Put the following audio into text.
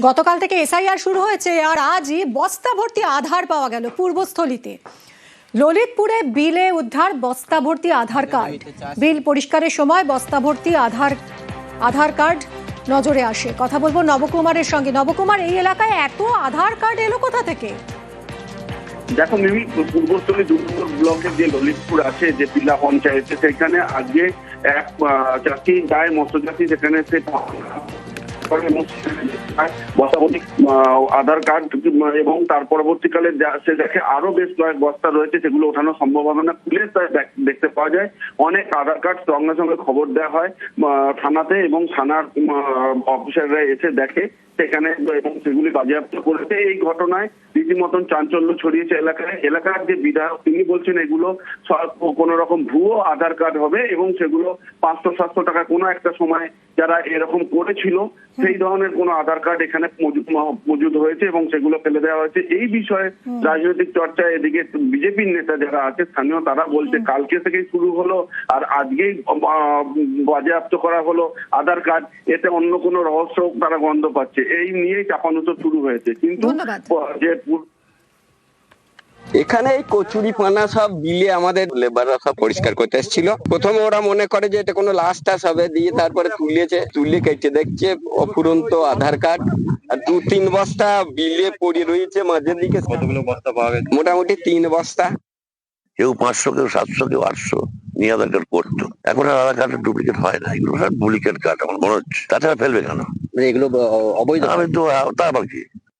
গতকাল থেকে এসআইআর শুরু হয়েছে আর আজই বস্তা ভর্তি আধার পাওয়া গেল পূর্বস্থলীতে। ললিতপুরে বিলে উদ্ধার বস্তা ভর্তি আধার কার্ড। বিল পরিষ্কারের সময় বস্তা ভর্তি আধার কার্ড নজরে আসে। কথা বলবো নবকুমারের সঙ্গে। নবকুমার, এই এলাকায় এত আধার কার্ড এলো কোথা থেকে? দেখো মিমি, পূর্বস্থলী 2 নম্বর ব্লকের যে ললিতপুর আছে, যে পিলা পঞ্চায়েতে, সেখানে আজকে এক যাত্রী যায়, মৎস্যযাত্রী, সেখানে সে বস্তাভর্তি আধার কার্ড এবং তার পরবর্তীকালে সে দেখে আরো বেশ কয়েক বস্তা রয়েছে, সেগুলো ওঠানোর সম্ভাবনা খুলে দেখতে পাওয়া যায় অনেক আধার কার্ড। সঙ্গে সঙ্গে খবর দেওয়া হয় থানাতে এবং থানার অফিসাররা এসে দেখে সেখানে এবং সেগুলি বাজেয়াপ্ত করেছে। এই ঘটনায় রীতিমতন চাঞ্চল্য ছড়িয়েছে এলাকার যে বিধায়ক, তিনি বলছেন এগুলো কোন রকম ভুয়ো আধার কার্ড হবে এবং সেগুলো 500-700 টাকা কোনো একটা সময় যারা এরকম করেছিল সেই ধরনের কোন আধার কার্ড এখানে মজুদ হয়েছে এবং সেগুলো ফেলে দেওয়া হয়েছে। এই বিষয়ে রাজনৈতিক চর্চায় এদিকে বিজেপির নেতা যারা আছে স্থানীয়, তারা বলছে কালকে থেকেই শুরু হলো আর আজকেই বাজেয়াপ্ত করা হলো আধার কার্ড, এতে অন্য কোনো রহস্য তারা গন্ধ পাচ্ছে। এই নিয়েই চাপানুতর শুরু হয়েছে। কিন্তু যে এখানে এই কচুরি পানা সব বিলে আমাদের লেবাররা সব পরিষ্কার করতে এসেছিল। প্রথমে ওরা মনে করে যে এটা কোনো লাশ টাস হবে, দিয়ে তারপরে তুলে কেটে দেখছে অফুরন্ত আধার কার্ড আর 2-3 বস্তা বিলে পড়ে রয়েছে মাঝের দিকে। কতগুলো বস্তা পাওয়া গেছে? মোটামুটি 3 বস্তা। কেউ 500, কেউ 700, কেউ 800 নিয়ে আধার কার্ড করতো। এখন আর আধার কার্ডের ডুপ্লিকেট হয় না, এগুলো সব ডুপ্লিকেট কার্ড আমার মনে হচ্ছে। তাছাড়া ফেলবে কেন? এগুলো অবৈধ? আমি তো তা আবার কি